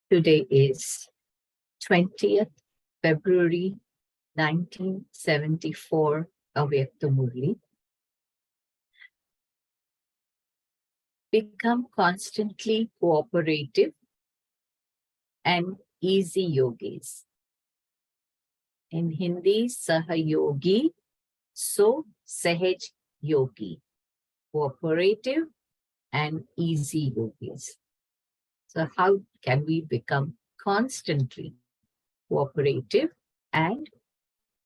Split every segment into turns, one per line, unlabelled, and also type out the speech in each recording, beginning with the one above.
Today is 20th February 1974, Avyakta Murli. Become constantly cooperative and easy yogis. In Hindi, Sahayogi, so Sahaj Yogi. Cooperative and easy yogis. So how can we become constantly cooperative and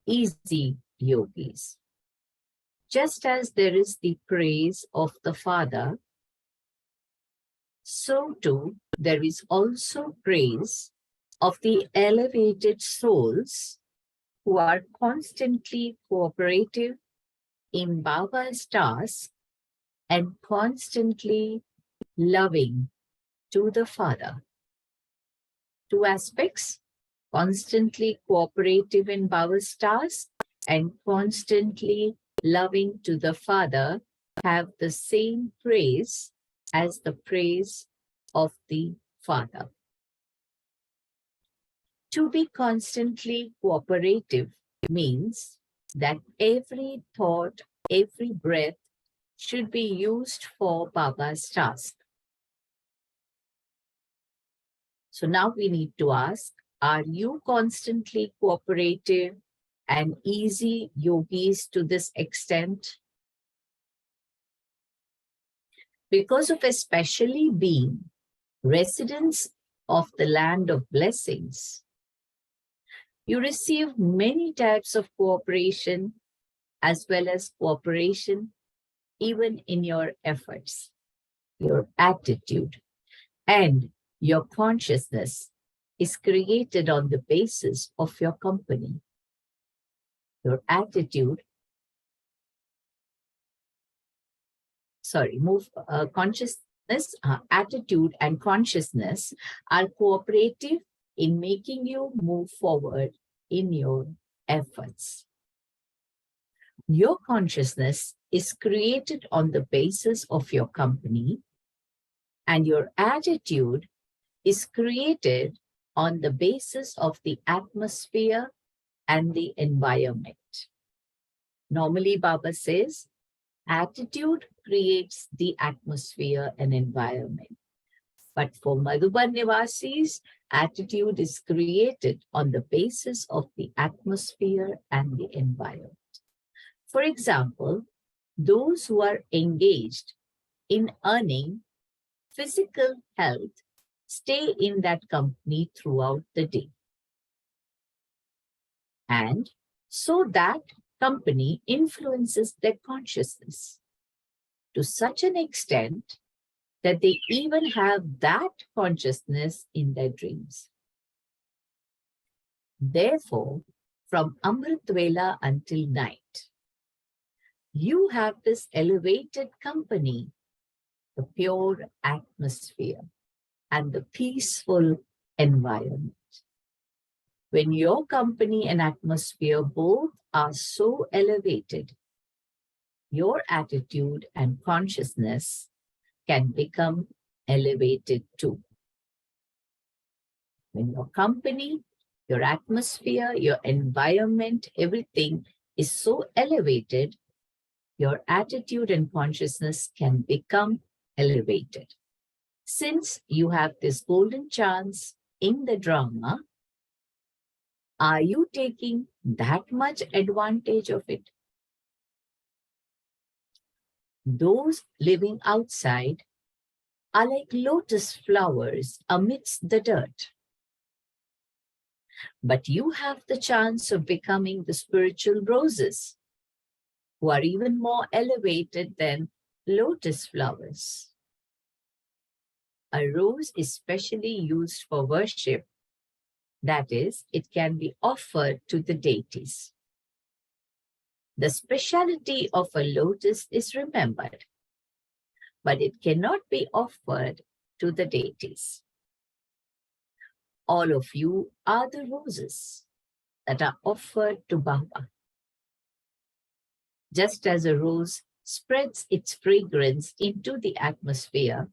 easy yogis? Just as there is the praise of the Father, so too there is also praise of the elevated souls who are constantly cooperative in Baba's task and constantly loving to the Father. Two aspects: constantly cooperative in Baba's task and constantly loving to the Father have the same praise as the praise of the Father. To be constantly cooperative means that every thought, every breath should be used for Baba's task. So now we need to ask, are you constantly cooperative and easy yogis to this extent? Because of especially being residents of the land of blessings, you receive many types of cooperation as well as cooperation even in your efforts, your attitude, and your consciousness is created on the basis of your company. Your attitude, consciousness, attitude and consciousness are cooperative in making you move forward in your efforts. Your consciousness is created on the basis of your company, and your attitude is created on the basis of the atmosphere and the environment. Normally, Baba says, attitude creates the atmosphere and environment. But for Madhuban Nivasis, attitude is created on the basis of the atmosphere and the environment. For example, those who are engaged in earning physical health stay in that company throughout the day. And so that company influences their consciousness to such an extent that they even have that consciousness in their dreams. Therefore, from Amrit Vela until night, you have this elevated company, the pure atmosphere and the peaceful environment. When your company and atmosphere both are so elevated, your attitude and consciousness can become elevated too. When your company, your atmosphere, your environment, everything is so elevated, your attitude and consciousness can become elevated. Since you have this golden chance in the drama, are you taking that much advantage of it? Those living outside are like lotus flowers amidst the dirt. But you have the chance of becoming the spiritual roses, who are even more elevated than lotus flowers. A rose is specially used for worship. That is, it can be offered to the deities. The speciality of a lotus is remembered, but it cannot be offered to the deities. All of you are the roses that are offered to Baba. Just as a rose spreads its fragrance into the atmosphere,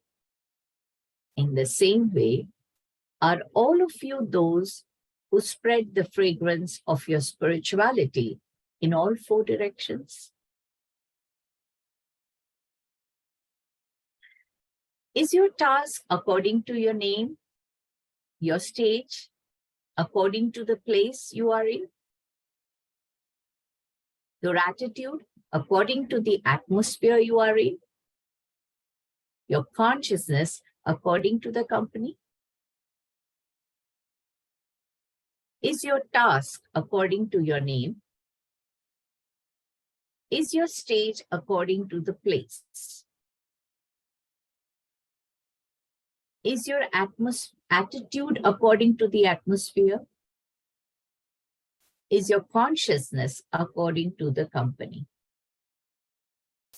in the same way, Are all of you those who spread the fragrance of your spirituality in all four directions? Is your task according to your name, your stage, according to the place you are in? Your attitude according to the atmosphere you are in? Your consciousness according to the company? Is your task according to your name? Is your stage according to the place? Is your attitude according to the atmosphere? Is your consciousness according to the company?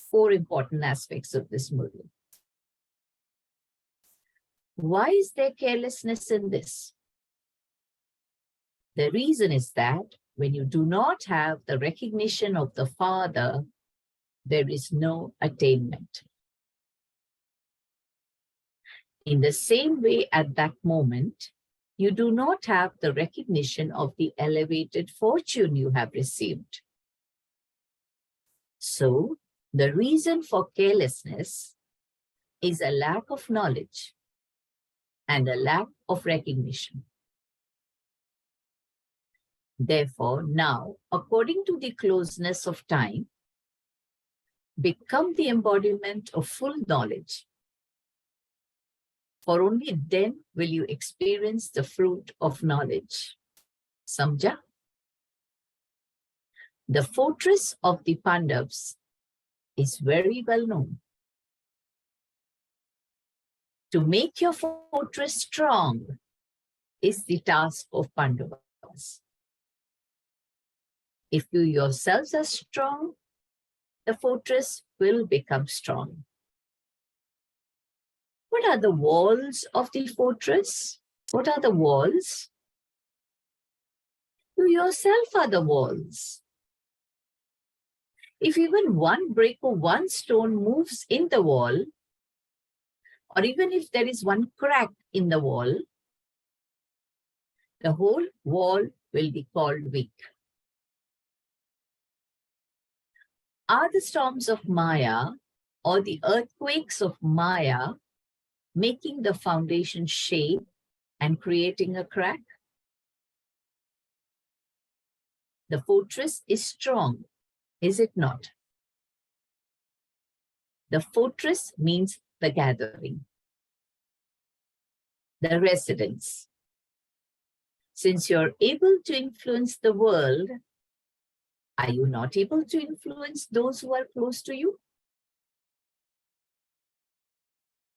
Four important aspects of this Murli. Why is there carelessness in this? The reason is that when you do not have the recognition of the Father, there is no attainment. In the same way, at that moment, you do not have the recognition of the elevated fortune you have received. So, the reason for carelessness is a lack of knowledge and a lack of recognition. Therefore, now, according to the closeness of time, become the embodiment of full knowledge. For only then will you experience the fruit of knowledge. Samjha? The fortress of the Pandavas is very well known. To make your fortress strong is the task of Pandavas. If you yourselves are strong, the fortress will become strong. What are the walls of the fortress? What are the walls? You yourself are the walls. If even one brick or one stone moves in the wall, or even if there is one crack in the wall, the whole wall will be called weak. Are the storms of Maya or the earthquakes of Maya making the foundation shake and creating a crack? The fortress is strong, is it not? The fortress means the gathering, the residence. Since you're able to influence the world, are you not able to influence those who are close to you?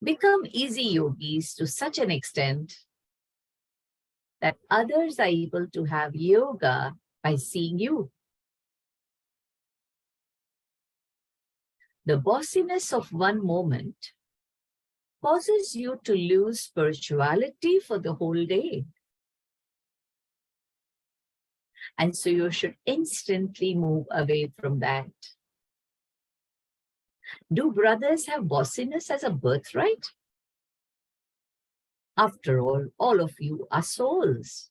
Become easy yogis to such an extent that others are able to have yoga by seeing you. The bossiness of one moment causes you to lose spirituality for the whole day. And so you should instantly move away from that. Do brothers have bossiness as a birthright? After all of you are souls.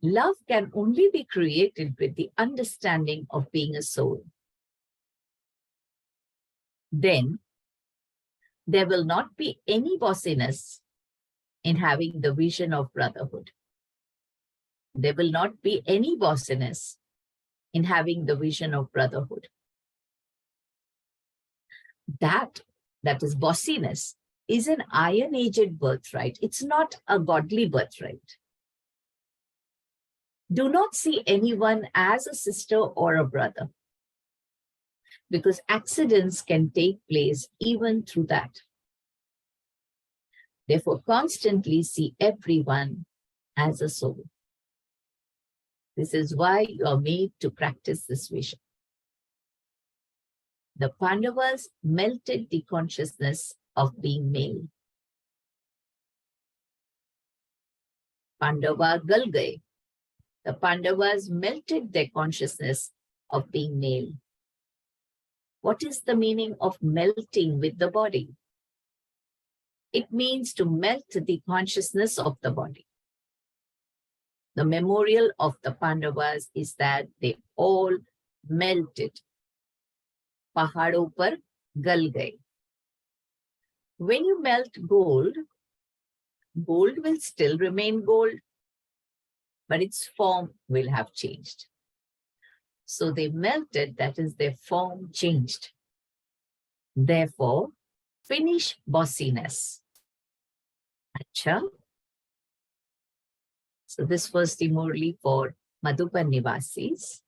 Love can only be created with the understanding of being a soul. Then there will not be any bossiness in having the vision of brotherhood. There will not be any bossiness in having the vision of brotherhood. That is bossiness, is an iron-aged birthright. It's not a godly birthright. Do not see anyone as a sister or a brother, because accidents can take place even through that. Therefore, constantly see everyone as a soul. This is why you are made to practice this vision. The Pandavas melted the consciousness of being male. Pandava gal gaye. The Pandavas melted their consciousness of being male. What is the meaning of melting with the body? It means to melt the consciousness of the body. The memorial of the Pandavas is that they all melted. Pahadon par gal gaye. When you melt gold, gold will still remain gold, but its form will have changed. So they melted, that is, their form changed. Therefore, finish bossiness. Acha. So this was the Murli for Madhuban Nivasis.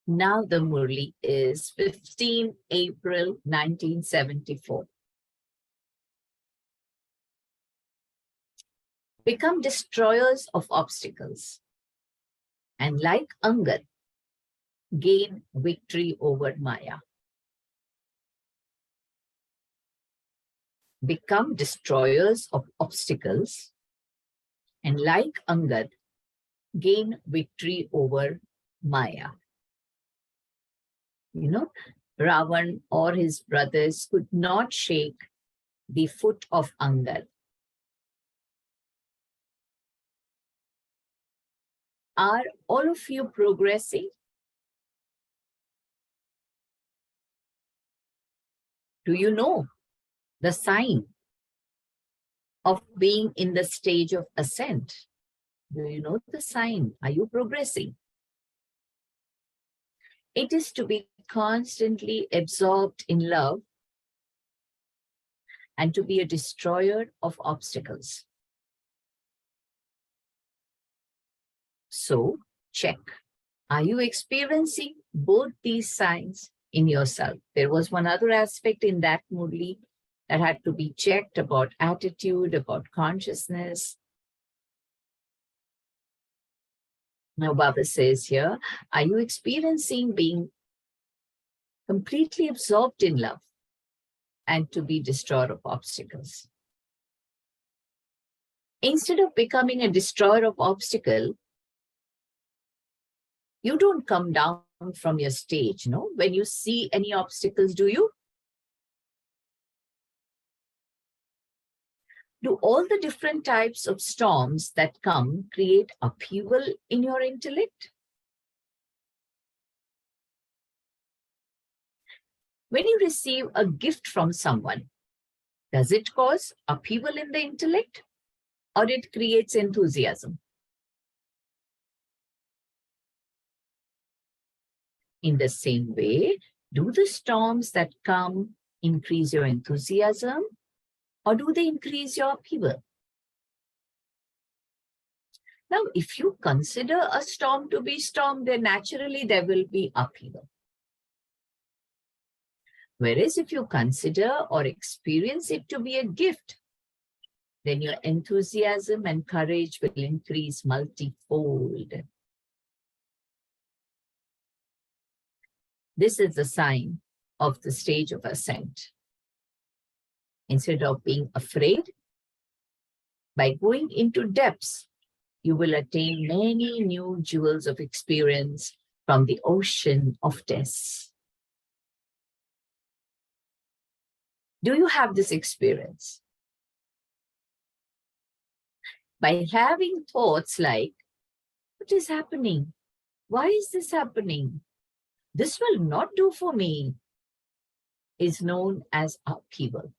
Now the Murli is 15 April 1974. Become destroyers of obstacles, and like Angad, gain victory over Maya. Become destroyers of obstacles, and like Angad, gain victory over Maya. You know, Ravan or his brothers could not shake the foot of Angad. Are all of you progressing? Do you know the sign of being in the stage of ascent? Do you know the sign? Are you progressing? It is to be constantly absorbed in love and to be a destroyer of obstacles. So, check. Are you experiencing both these signs in yourself? There was one other aspect in that Murli that had to be checked about attitude, about consciousness. Now, Baba says here, are you experiencing being completely absorbed in love and to be destroyer of obstacles? Instead of becoming a destroyer of obstacle, you don't come down from your stage, no? When you see any obstacles, do you? Do all the different types of storms that come create upheaval in your intellect? When you receive a gift from someone, does it cause upheaval in the intellect or it creates enthusiasm? In the same way, do the storms that come increase your enthusiasm or do they increase your upheaval? Now, if you consider a storm to be storm, then naturally there will be upheaval. Whereas if you consider or experience it to be a gift, then your enthusiasm and courage will increase multifold. This is the sign of the stage of ascent. Instead of being afraid, by going into depths, you will attain many new jewels of experience from the ocean of tests. Do you have this experience? By having thoughts like, what is happening? Why is this happening? This will not do for me, is known as upheaval.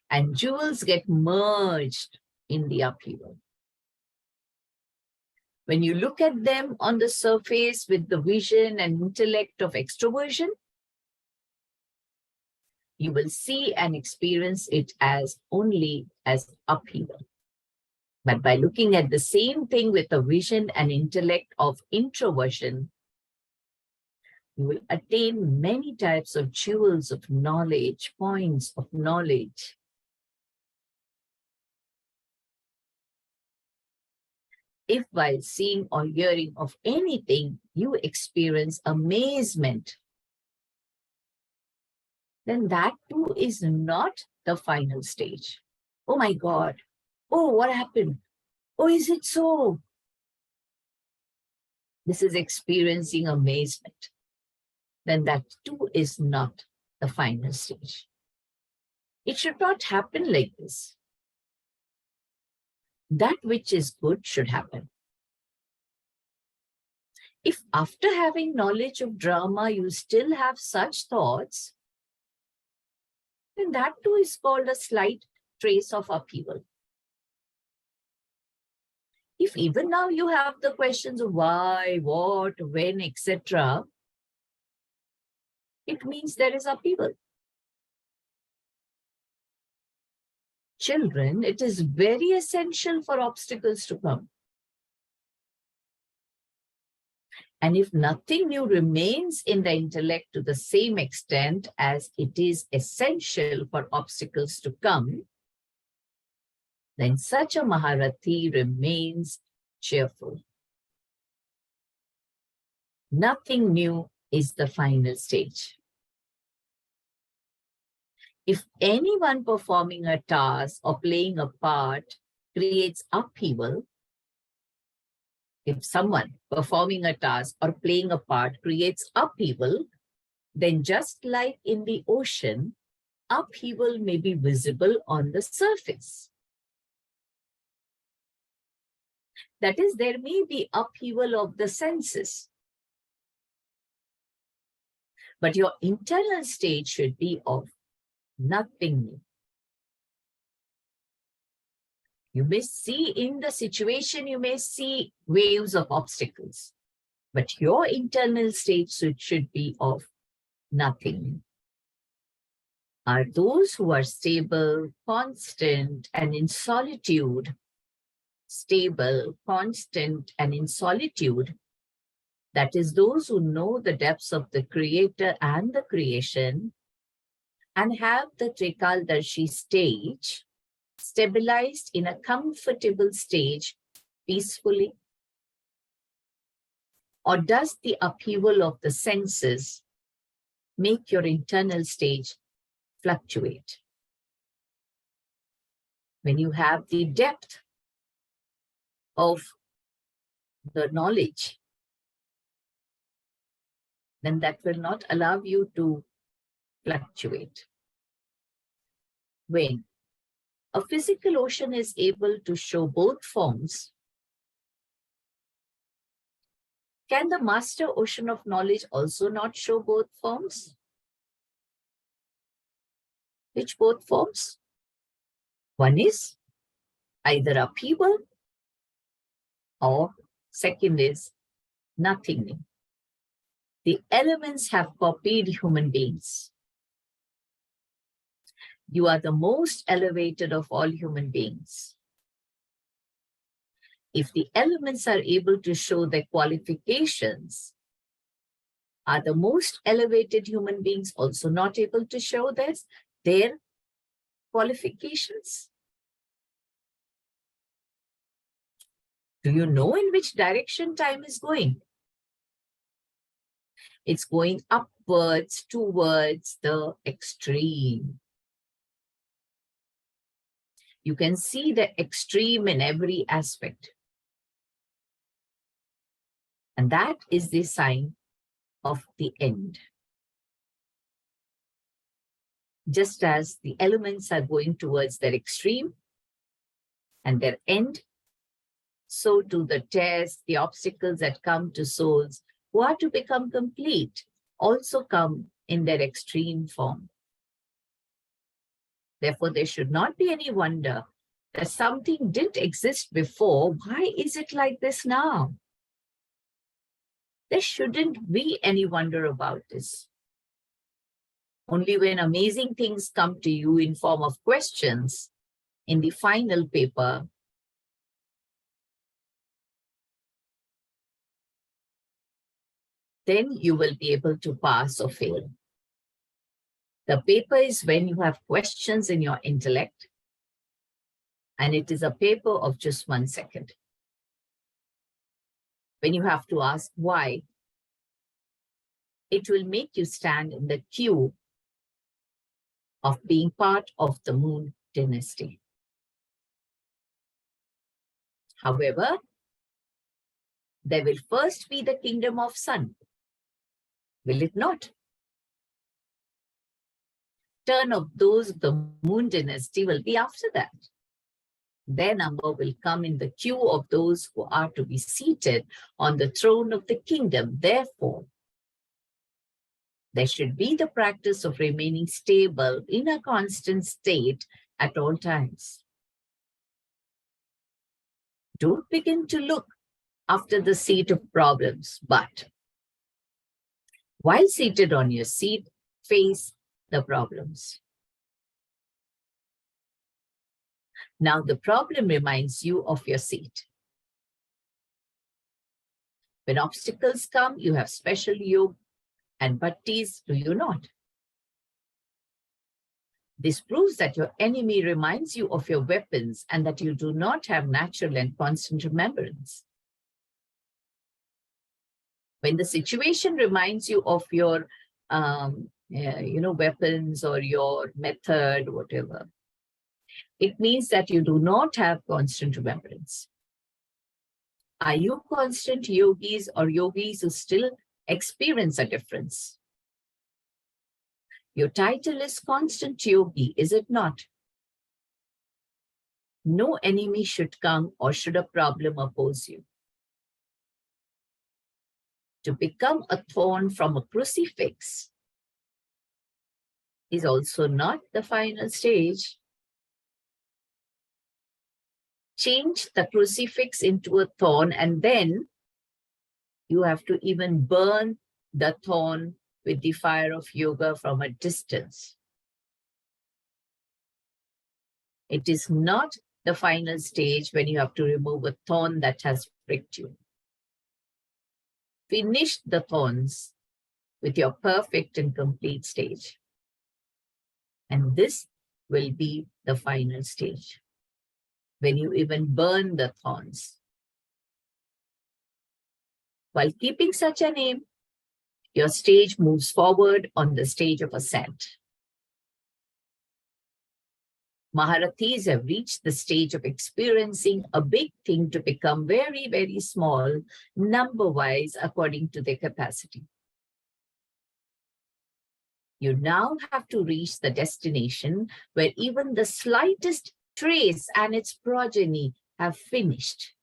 And jewels get merged in the upheaval. When you look at them on the surface with the vision and intellect of extroversion, you will see and experience it as only as upheaval. But by looking at the same thing with the vision and intellect of introversion, you will attain many types of jewels of knowledge, points of knowledge. If while seeing or hearing of anything, you experience amazement, then that too is not the final stage. Oh my God. Oh, what happened? Oh, is it so? this is experiencing amazement, then that too is not the final stage. It should not happen like this. That which is good should happen. If after having knowledge of drama, you still have such thoughts, then that too is called a slight trace of upheaval. If even now you have the questions of why, what, when, etc., it means there is upheaval. Children, it is very essential for obstacles to come. And if nothing new remains in the intellect to the same extent as it is essential for obstacles to come, then such a Maharathi remains cheerful. Nothing new is the final stage. If anyone performing a task or playing a part creates upheaval, if someone performing a task or playing a part creates upheaval, then just like in the ocean, upheaval may be visible on the surface. That is, there may be upheaval of the senses. But your internal state should be of nothing new. You may see in the situation, you may see waves of obstacles, but your internal state should be of nothing new. Are those who are stable, constant, and in solitude. Stable, constant, and in solitude. That is, those who know the depths of the Creator and the creation and have the Trikaldarshi stage stabilized in a comfortable stage peacefully? Or does the upheaval of the senses make your internal stage fluctuate? When you have the depth of the knowledge, then that will not allow you to fluctuate. When a physical ocean is able to show both forms, can the master ocean of knowledge also not show both forms? Which both forms? One is either upheaval, or second is nothing new. The elements have copied human beings. You are the most elevated of all human beings. If the elements are able to show their qualifications, are the most elevated human beings also not able to show their qualifications? Do you know in which direction time is going? It's going upwards towards the extreme. You can see the extreme in every aspect. And that is the sign of the end. Just as the elements are going towards their extreme and their end, so too the tests, the obstacles that come to souls who are to become complete also come in their extreme form. Therefore, there should not be any wonder that something didn't exist before. Why is it like this now? There shouldn't be any wonder about this. Only when amazing things come to you in form of questions in the final paper, then you will be able to pass or fail. The paper is when you have questions in your intellect, and it is a paper of just 1 second. When you have to ask why, it will make you stand in the queue of being part of the Moon dynasty. However, There will first be the kingdom of sun. Will it not? Turn of those of the moon dynasty will be after that. Their number will come in the queue of those who are to be seated on the throne of the kingdom. Therefore, there should be the practice of remaining stable in a constant state at all times. Don't begin to look after the seat of problems, but while seated on your seat, face the problems. Now the problem reminds you of your seat. When obstacles come, you have special yoga and bhattis, do you not? This proves that your enemy reminds you of your weapons and that you do not have natural and constant remembrance. When the situation reminds you of your weapons or your method, whatever, it means that you do not have constant remembrance. Are you constant yogis or yogis who still experience a difference? Your title is constant yogi, is it not? No enemy should come or should a problem oppose you. To become a thorn from a crucifix is also not the final stage. Change the crucifix into a thorn, and then you have to even burn the thorn with the fire of yoga from a distance. It is not the final stage when you have to remove a thorn that has pricked you. Finish the thorns with your perfect and complete stage. And this will be the final stage, when you even burn the thorns. While keeping such an aim, your stage moves forward on the stage of ascent. Maharathis have reached the stage of experiencing a big thing to become very, very small, number-wise, according to their capacity. You now have to reach the destination where even the slightest trace and its progeny have finished.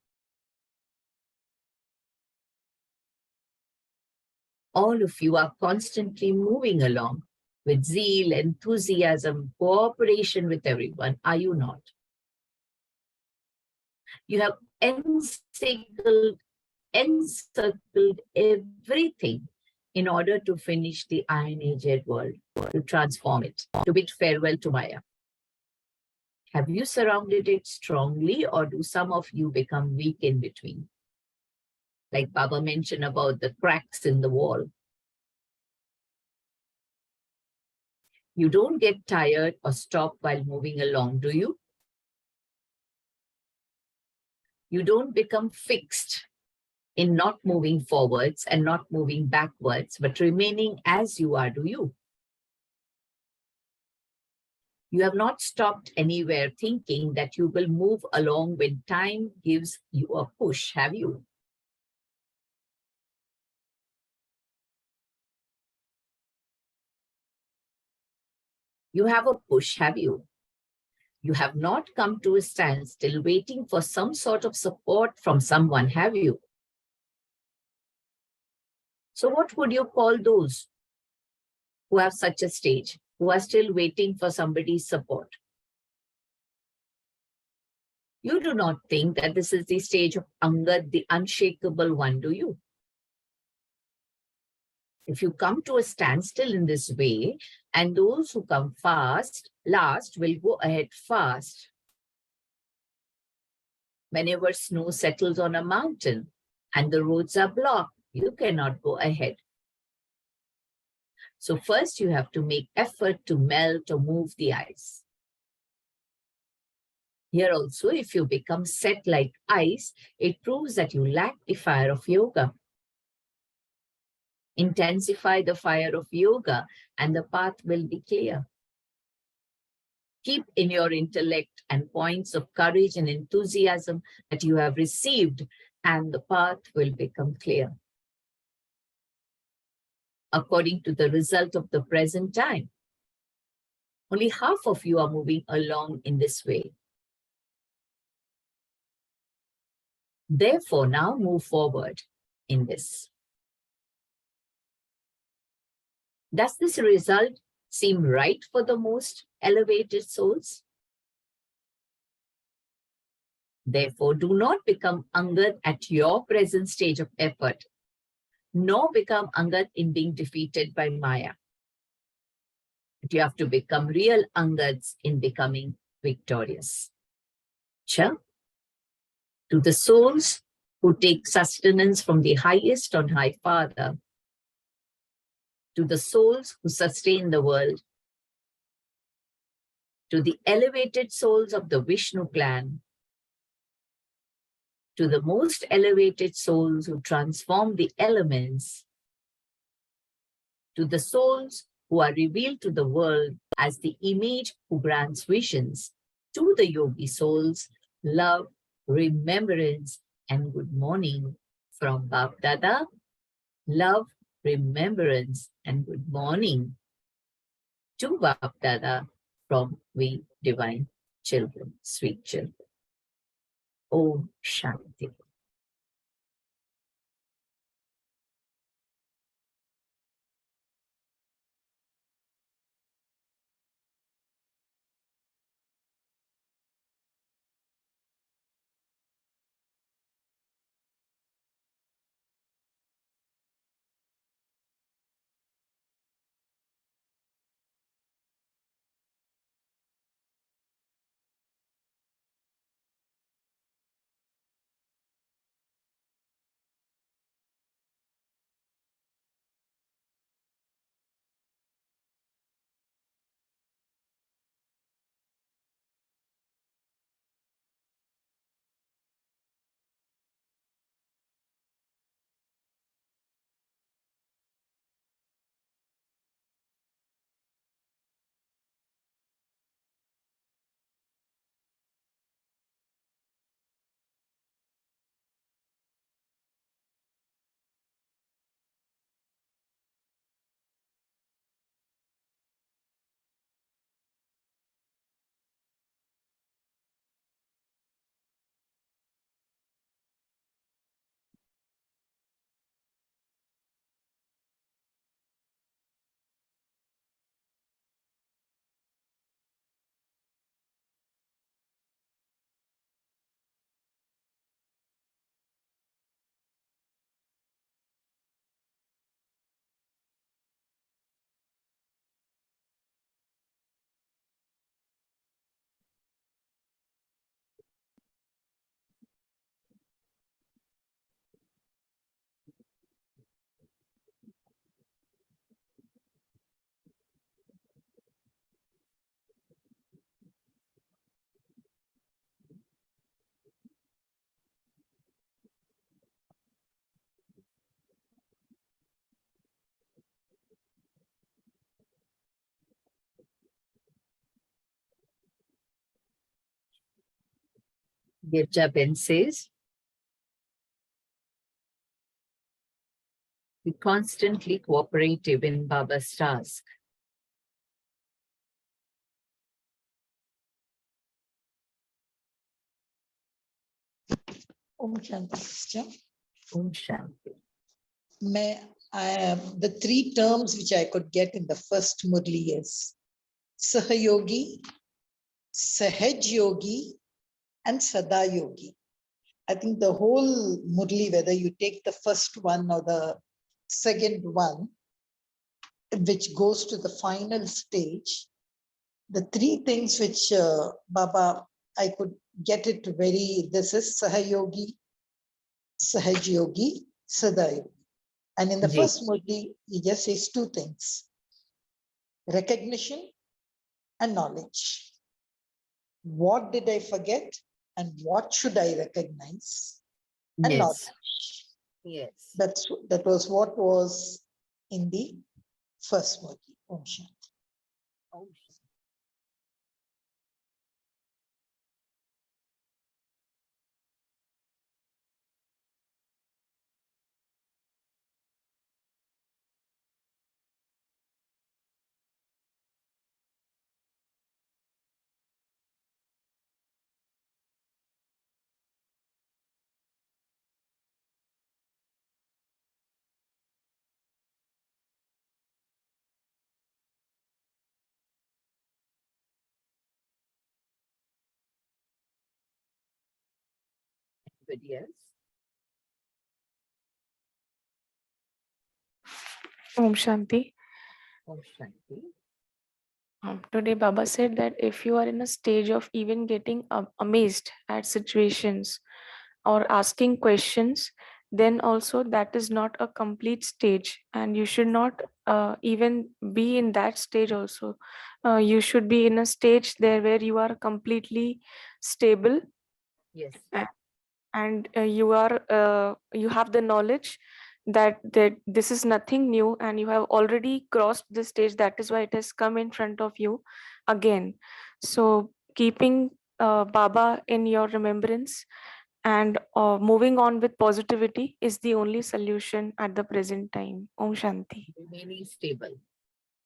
All of you are constantly moving along with zeal, enthusiasm, cooperation with everyone, are you not? You have encircled everything in order to finish the Iron Age world, to transform it, to bid farewell to Maya. Have you surrounded it strongly, or do some of you become weak in between? Like Baba mentioned about the cracks in the wall. You don't get tired or stop while moving along, do you? You don't become fixed in not moving forwards and not moving backwards, but remaining as you are, do you? You have not stopped anywhere thinking that you will move along when time gives you a push, have you? You have a push, have you? You have not come to a standstill waiting for some sort of support from someone, have you? So what would you call those who have such a stage, who are still waiting for somebody's support? You do not think that this is the stage of Angad, the unshakable one, do you? If you come to a standstill in this way, and those who come last will go ahead fast. Whenever snow settles on a mountain and the roads are blocked, you cannot go ahead. So first you have to make effort to melt or move the ice. Here also, if you become set like ice, it proves that you lack the fire of yoga. Intensify the fire of yoga and the path will be clear. Keep in your intellect and points of courage and enthusiasm that you have received and the path will become clear according to the result of the present time. Only half of you are moving along in this way. Therefore, now move forward in this. Does this result seem right for the most elevated souls? Therefore, do not become Angad at your present stage of effort, nor become Angad in being defeated by Maya. But you have to become real Angads in becoming victorious. Cha? To the souls who take sustenance from the highest on high Father, to the souls who sustain the world, to the elevated souls of the Vishnu clan, to the most elevated souls who transform the elements, to the souls who are revealed to the world as the image who grants visions, to the yogi souls, love, remembrance, and good morning from Bap Dada. Love, remembrance, and good morning to Bap Dada from we divine children, sweet children. Om Shanti. Girjaben says, be constantly cooperative in Baba's task.
Om Shanti, sister.
Om Shanti.
The three terms which I could get in the first Murli is Sahayogi, Sahaj Yogi, and Sada Yogi. I think the whole Murli, whether you take the first one or the second one, which goes to the final stage, the three things which Baba, I could get it very, this is Sahayogi, Sahaj Yogi, Sada Yogi. And in the first Murli, he just says two things: recognition and knowledge. What did I forget and what should I recognize? And knowledge.
Yes.
That was what was in the first Murli. Om Shanti.
Om Anybody else?
Om Shanti.
Om Shanti.
Today, Baba said that if you are in a stage of even getting amazed at situations or asking questions, then also that is not a complete stage, and you should not even be in that stage. Also, you should be in a stage there where you are completely stable.
Yes.
And you have the knowledge that this is nothing new, and you have already crossed this stage. That is why it has come in front of you again. So keeping Baba in your remembrance and moving on with positivity is the only solution at the present time. Om Shanti.
Remaining stable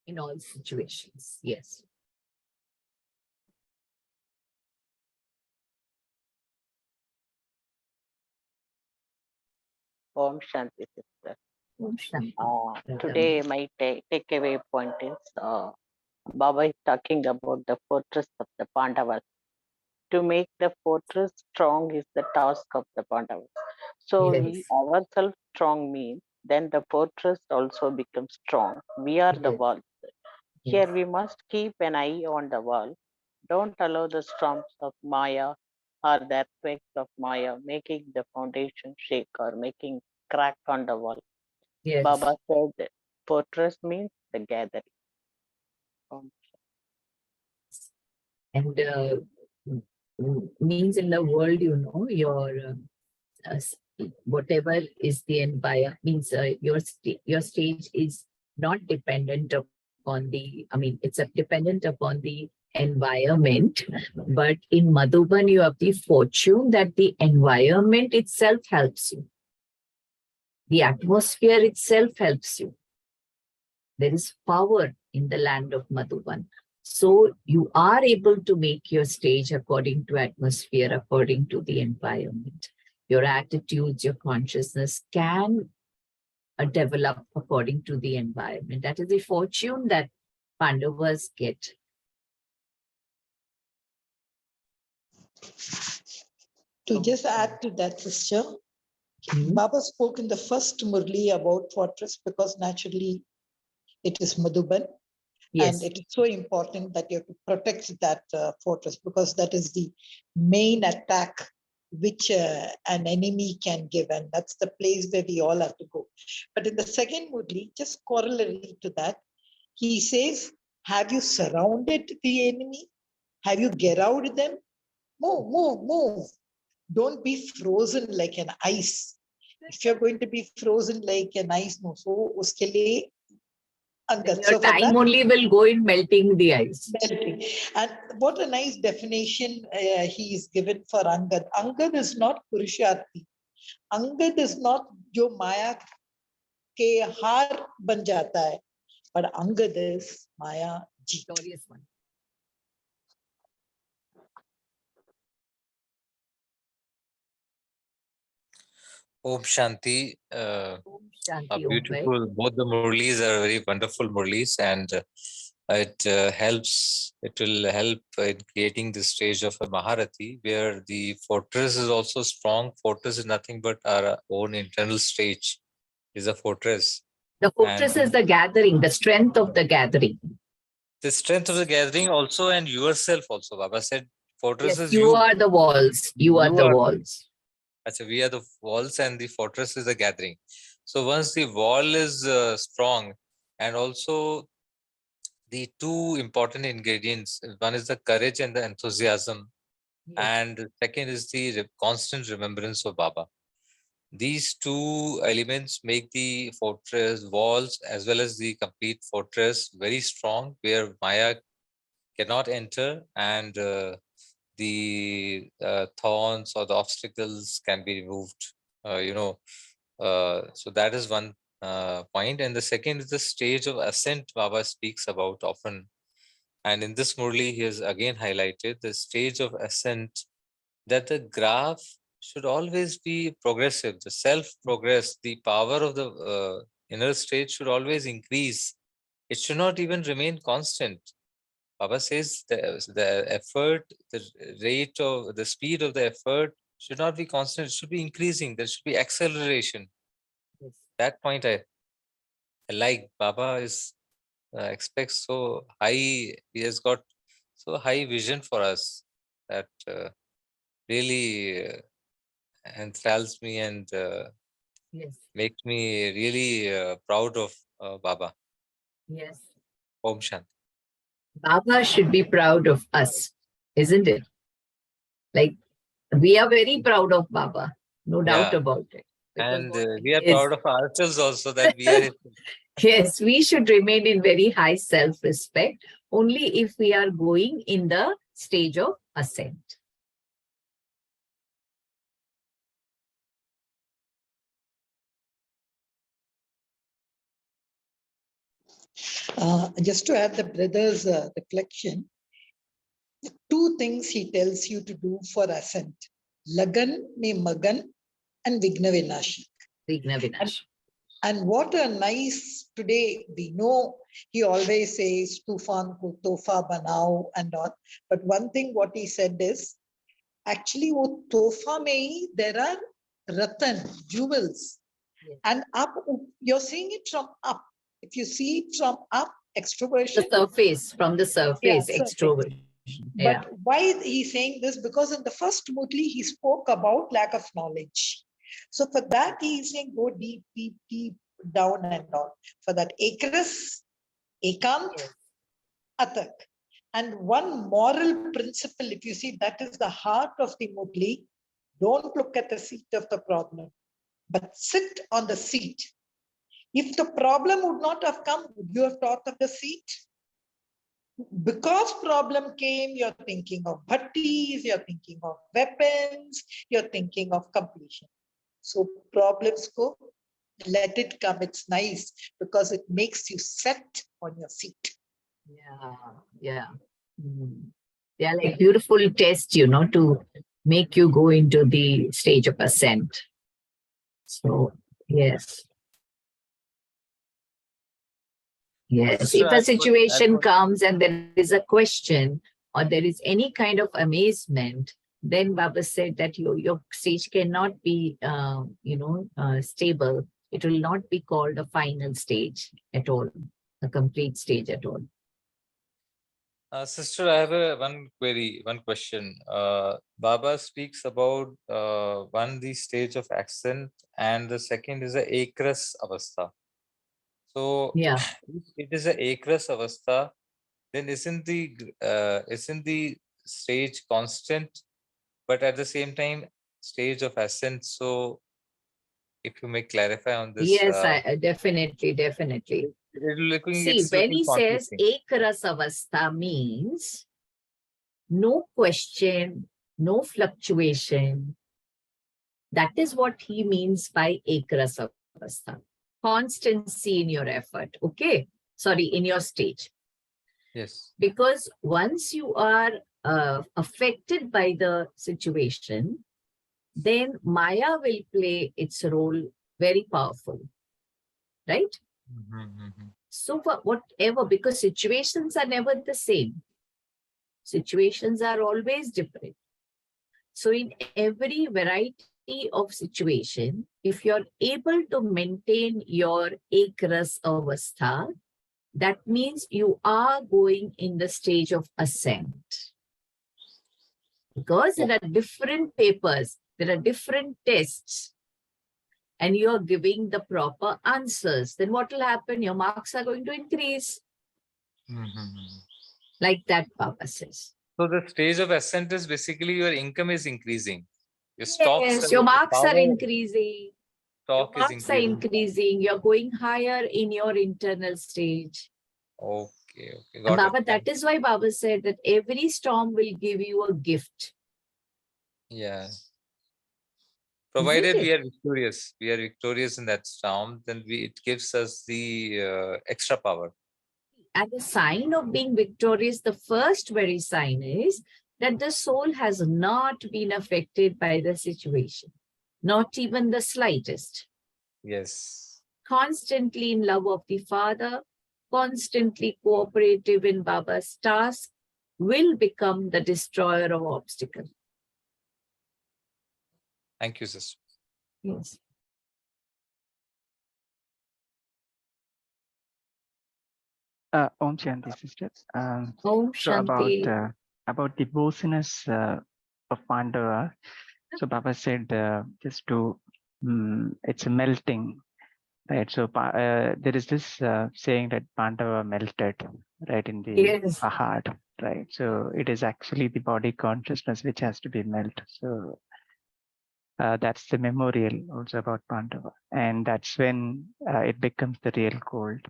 in all situations. Yes.
Om Shanti, sister.
Om Shanti.
Today, my takeaway point is Baba is talking about the fortress of the Pandavas. To make the fortress strong is the task of the Pandavas. So,
Yes.
we ourselves strong means then the fortress also becomes strong. We are the
Yes.
wall.
Yes.
Here, we must keep an eye on the wall. Don't allow the storms of Maya or the earthquakes of Maya making the foundation shake or making crack on the wall.
Yes.
Baba said that fortress means the gathering.
And means in the world, you know, your whatever is the environment, means your stage is not dependent upon the, I mean, it's dependent upon the environment. But in Madhuban, you have the fortune that the environment itself helps you. The atmosphere itself helps you. There is power in the land of Madhuban. So you are able to make your stage according to atmosphere, according to the environment. Your attitudes, your consciousness can develop according to the environment. That is the fortune that Pandavas get.
To just add to that, sister, Baba spoke in the first Murli about fortress because naturally it is Madhuban.
Yes.
And it is so important that you have to protect that fortress because that is the main attack which an enemy can give. And that's the place where we all have to go. But in the second Murli, just corollary to that, he says, have you surrounded the enemy? Have you geared them? Move, move, move. Don't be frozen like an ice. If you're going to be frozen like an ice, no. So, uske liye
Then your time only will go in melting the ice.
Melting. And what a nice definition he is given for Angad. Angad is not Purusharthi. Angad is not jo Maya ke har ban jata hai. But Angad is Maya jeet.
Glorious one.
Om Shanti.
Om Shanti,
Beautiful. Both the Murlis are very wonderful Murlis, and it will help in creating the stage of a Maharati, where the fortress is also strong. Fortress is nothing but our own internal stage, is a fortress.
The fortress is the gathering, the strength of the gathering.
The strength of the gathering also, and yourself also. Baba said, fortress
Yes,
is
you are the walls. You are the walls.
So we are the walls and the fortress is the gathering. So once the wall is strong, and also the two important ingredients, one is the courage and the enthusiasm, and the second is the constant remembrance of Baba. These two elements make the fortress walls as well as the complete fortress very strong, where Maya cannot enter, and the thorns or the obstacles can be removed. So that is one point. And the second is the stage of ascent Baba speaks about often. And in this Murli, he has again highlighted the stage of ascent, that the graph should always be progressive. The self-progress, the power of the inner state should always increase. It should not even remain constant. Baba says the effort, the rate of the speed of the effort should not be constant, it should be increasing. There should be acceleration.
Yes.
That point I like. Baba is expects so high. He has got so high vision for us that really enthralls me and
Yes.
makes me really proud of Baba.
Yes.
Om Shanti.
Baba should be proud of us, isn't it? Like, we are very proud of Baba, no doubt
Yeah.
about it. Because
And
what
we are
he is,
proud of ourselves also that we are his.
yes, we should remain in very high self-respect only if we are going in the stage of ascent.
Just to add the brother's reflection, two things he tells you to do for ascent: Lagan mein Magan and Vigna Vinashi.
Vigna Vinash.
And what a nice, today we know he always says Tufan ko tofa banao and all. But one thing what he said is, actually wo tofa mein hi there are ratan, jewels.
Yes.
And up, you're seeing it from up. If you see it from up, extroversion.
The surface, from the surface,
surface.
extroversion. Yeah.
But why he's saying this? Because in the first Murli, he spoke about lack of knowledge. So for that, he is saying go deep, deep, deep down and down. For that, Ekras, Ekant,
Yes.
Atak. And one moral principle, if you see, that is the heart of the Murli. Don't look at the seat of the problem, but sit on the seat. If the problem would not have come, would you have thought of the seat? Because problem came, you're thinking of bhattis, you're thinking of weapons, you're thinking of completion. So problems go, let it come. It's nice because it makes you set on your feet.
Yeah. Yeah. Mm. They are like beautiful tests, to make you go into the stage of ascent. So, yes. Yes,
Sister,
if
I
a
put-
situation comes and there is a question or there is any kind of amazement, then Baba said that your stage cannot be, stable. It will not be called a final stage at all, a complete stage at all.
Sister, I have one query, one question. Baba speaks about the stage of ascent, and the second is a akras avastha. So,
Yeah.
if it is a akras avastha, then isn't the stage constant, but at the same time stage of ascent? So, if you may clarify on this,
Yes, I definitely. See,
it's
when
looking
he says
conflicting.
Ekarasavastha means no question, no fluctuation. That is what he means by Ekarasavastha. Constancy in your effort, okay? Sorry, in your stage.
Yes.
Because once you are affected by the situation, then Maya will play its role very powerful, right? So for whatever, because situations are never the same. Situations are always different. So in every variety of situation, if you're able to maintain your ekras avastha, that means you are going in the stage of ascent. Because there are different papers, there are different tests, and you are giving the proper answers, then what will happen? Your marks are going to increase. Like that, Baba says.
So the stage of ascent is basically your income is increasing. Your stocks,
Yes, your marks are
power
increasing. Your
stock is
marks are
increasing.
increasing. You're going higher in your internal stage.
Okay,
And
got
Baba,
it.
that is why Baba said that every storm will give you a gift.
Yeah.
Isn't
Provided
it?
we are victorious in that storm, then it gives us the extra power.
And the sign of being victorious, the first very sign is that the soul has not been affected by the situation, not even the slightest.
Yes.
Constantly in love of the Father, constantly cooperative in Baba's task, will become the destroyer of obstacles.
Thank you, sister.
Yes.
Om Shanti, sister.
Om
So
Shanti.
about the bosuness of Pandava. So Baba said just to it's a melting, right? So there is this saying that Pandava melted, right, in the
Yes.
heart, right? So it is actually the body consciousness which has to be melted. So that's the memorial also about Pandava, and that's when it becomes the real gold.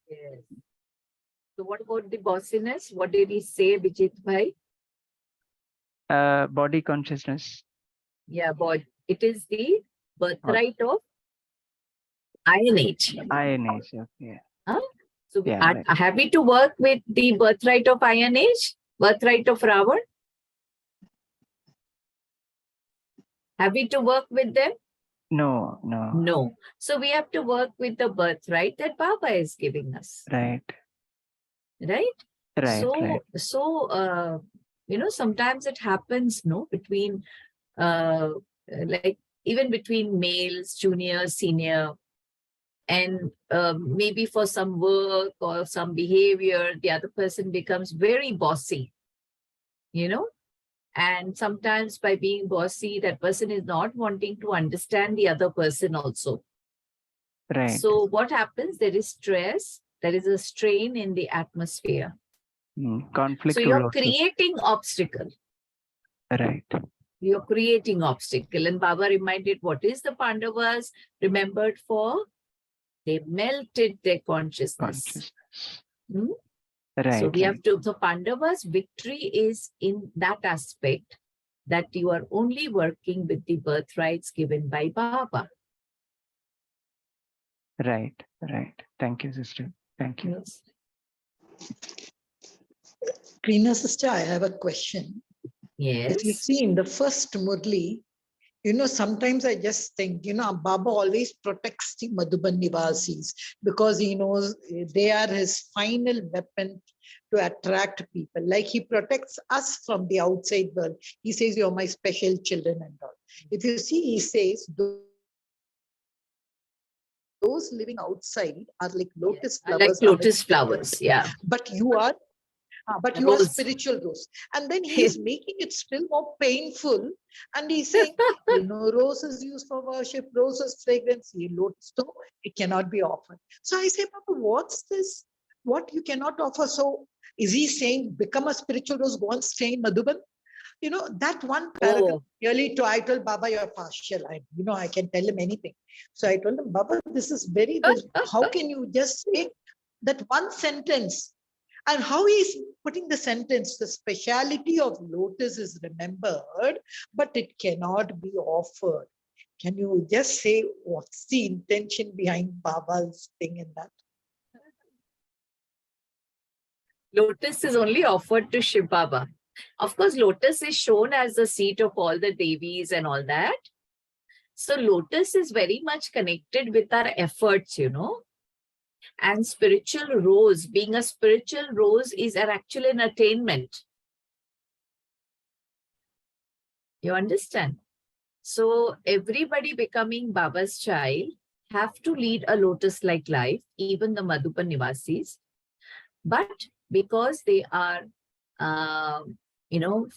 Yes. So what about the bossiness? What did he say, Vijit Bhai?
Body consciousness.
Yeah, boy, it is the birthright of Iron Age.
Iron Age, okay.
Huh? So we
Yeah,
are
right.
happy to work with the birthright of Iron Age, birthright of Ravan. Happy to work with them?
No.
No. So we have to work with the birthright that Baba is giving us.
Right.
Right?
Right.
Sometimes it happens, no, between like even between males, junior, senior, and maybe for some work or some behavior, the other person becomes very bossy, and sometimes by being bossy, that person is not wanting to understand the other person also.
Right.
So what happens? There is stress, there is a strain in the atmosphere.
Conflict.
So you're creating obstacle.
Right.
You're creating obstacle. And Baba reminded, what is the Pandavas remembered for? They melted their consciousness.
Right.
So we have to, the Pandavas' victory is in that aspect, that you are only working with the birthrights given by Baba.
Right. Thank you, sister. Thank you.
Yes.
Krina sister, I have a question.
Yes.
If you see in the first Murli, sometimes I just think, Baba always protects the Madhuban Nivasis because he knows they are his final weapon to attract people. Like he protects us from the outside world. He says, you're my special children and all. If you see, he says, those living outside are like lotus flowers.
Like lotus flowers, yeah.
But you are spiritual rose. And then he's making it still more painful. And he's saying, rose is used for worship, rose is fragrance, lotus, so it cannot be offered. So I say, Papa, what's this? What you cannot offer? So is he saying, become a spiritual rose, go and stay in Madhuban? That one paragraph, really, I told Baba, you're partial. I can tell him anything. So I told him, Baba, this is how can you just say that one sentence? And how he's putting the sentence, the speciality of lotus is remembered, but it cannot be offered. Can you just say what's the intention behind Baba's thing in that?
Lotus is only offered to Shiv Baba. Of course, lotus is shown as the seat of all the Devis and all that. So lotus is very much connected with our efforts, And spiritual rose, being a spiritual rose is actually an attainment. You understand? So everybody becoming Baba's child have to lead a lotus-like life, even the Madhuban Nivasis. But because they are,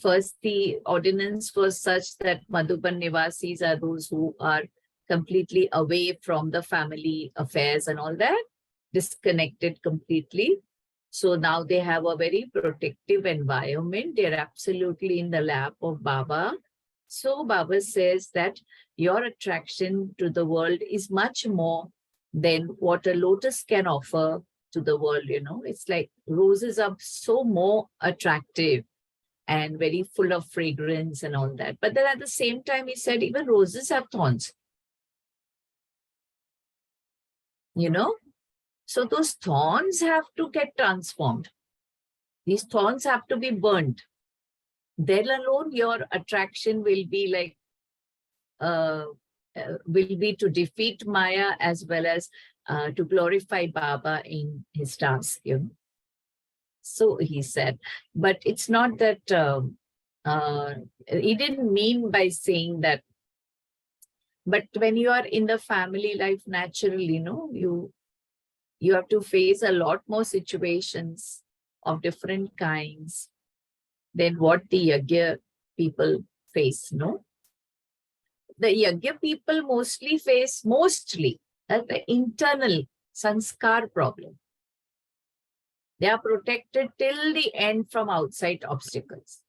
first the ordinance was such that Madhuban Nivasis are those who are completely away from the family affairs and all that, disconnected completely. So now they have a very protective environment. They're absolutely in the lap of Baba. So Baba says that your attraction to the world is much more than what a lotus can offer to the world, It's like roses are so more attractive and very full of fragrance and all that. But then at the same time, he said, even roses have thorns. So those thorns have to get transformed. These thorns have to be burnt. Then alone your attraction will be like, will be to defeat Maya as well as to glorify Baba in his task, So he said, but it's not that he didn't mean by saying that, but when you are in the family life, naturally, you have to face a lot more situations of different kinds than what the yagya people face, no? The yagya people mostly face, the internal sanskar problem. They are protected till the end from outside obstacles.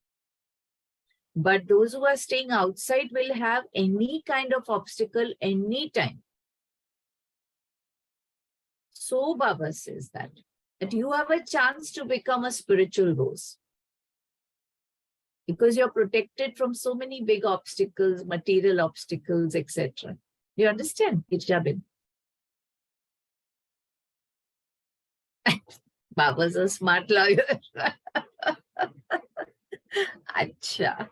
But those who are staying outside will have any kind of obstacle anytime. So Baba says that you have a chance to become a spiritual rose. Because you're protected from so many big obstacles, material obstacles, etc. You understand, Irjabin? Baba's a smart lawyer. Acha.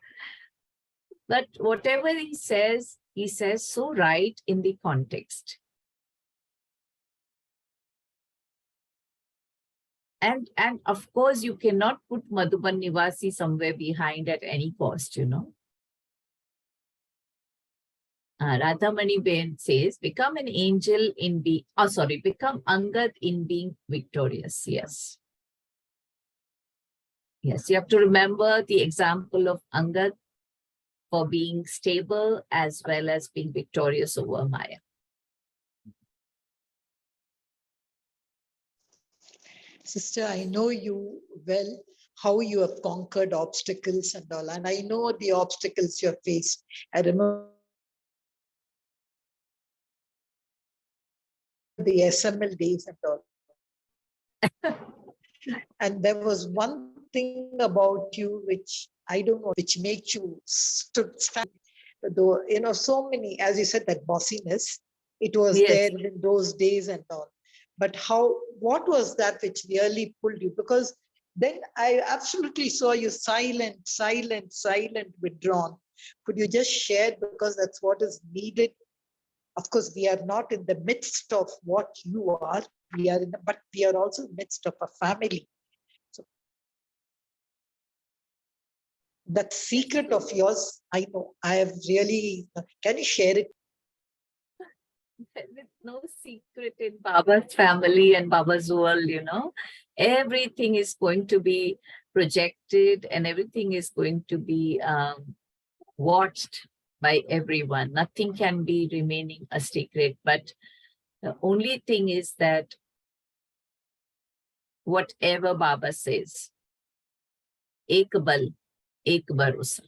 But whatever he says so right in the context. And of course, you cannot put Madhuban Nivasi somewhere behind at any cost, Radhamani Ben says, become an angel in become Angad in being victorious. Yes. Yes, you have to remember the example of Angad for being stable as well as being victorious over Maya.
Sister, I know you well, how you have conquered obstacles and all. And I know the obstacles you have faced. I remember the SML days and all. And there was one thing about you which I don't know, which makes you stand. Though, so many, as you said, that bossiness, it was there in those days and all. But what was that which really pulled you? Because then I absolutely saw you silent, withdrawn. Could you just share? Because that's what is needed. Of course, we are not in the midst of what you are. But we are also in the midst of a family. So that secret of yours, I know, I have really, can you share it?
There is no secret in Baba's family and Baba's world, Everything is going to be projected and everything is going to be watched by everyone. Nothing can be remaining a secret. But the only thing is that whatever Baba says, ek bal, ek bharosa.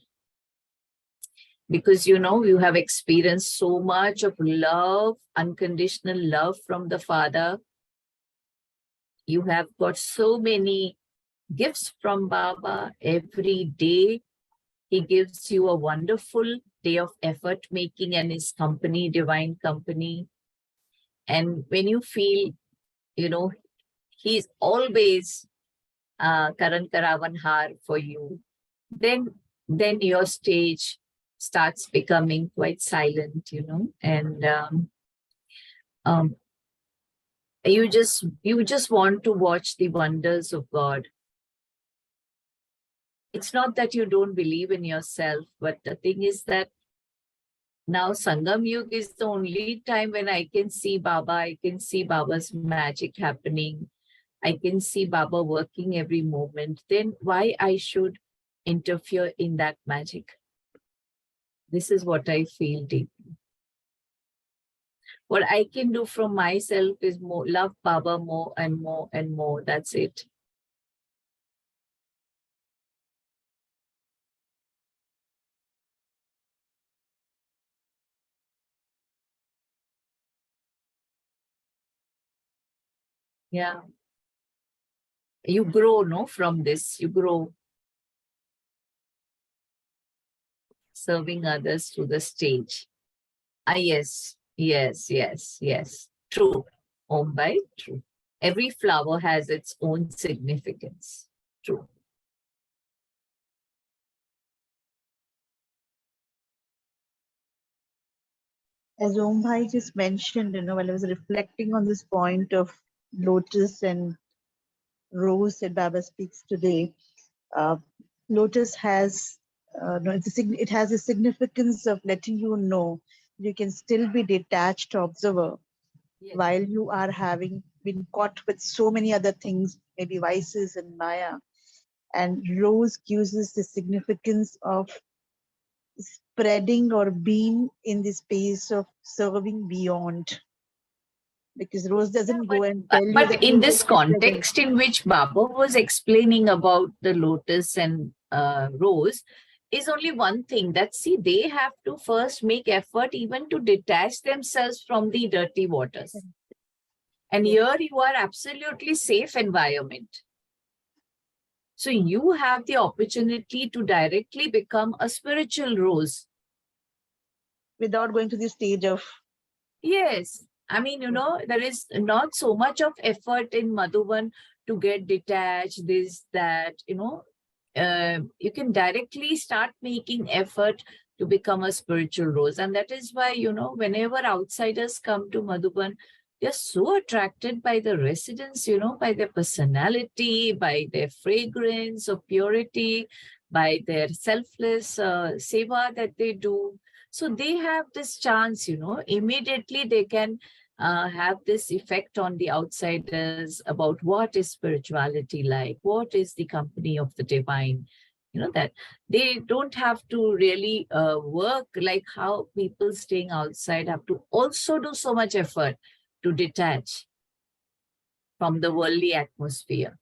Because, you have experienced so much of love, unconditional love from the Father. You have got so many gifts from Baba. Every day, he gives you a wonderful day of effort making and his company, divine company. And when you feel, he's always Karan Karavan Har for you, then your stage starts becoming quite silent, and you just want to watch the wonders of God. It's not that you don't believe in yourself, but the thing is that now Sangam Yuga is the only time when I can see Baba, I can see Baba's magic happening, I can see Baba working every moment. Then why I should interfere in that magic? This is what I feel deeply. What I can do from myself is love Baba more and more and more. That's it. Yeah. You grow, no, from this. You grow. Serving others to the stage. Yes. True. Om Bhai, true. Every flower has its own significance. True.
As Om Bhai just mentioned, while I was reflecting on this point of lotus and rose that Baba speaks today, lotus has no, it has a significance of letting you know you can still be detached observer
Yes.
while you are having been caught with so many other things, maybe vices and maya. And rose gives us the significance of spreading or being in the space of serving beyond. Because rose doesn't go and tell you that
But in
you
this
should be present.
context in which Baba was explaining about the lotus and rose, is only one thing that, see, they have to first make effort even to detach themselves from the dirty waters. And
Yes.
here you are absolutely safe environment. So you have the opportunity to directly become a spiritual rose.
Without going to the stage of
Yes. I mean, there is not so much of effort in Madhuban to get detached, this, that, you can directly start making effort to become a spiritual rose. And that is why, whenever outsiders come to Madhuban, they're so attracted by the residents, by their personality, by their fragrance of purity, by their selfless seva that they do. So they have this chance, immediately they can have this effect on the outsiders about what is spirituality like, what is the company of the divine. That they don't have to really work like how people staying outside have to also do so much effort to detach from the worldly atmosphere.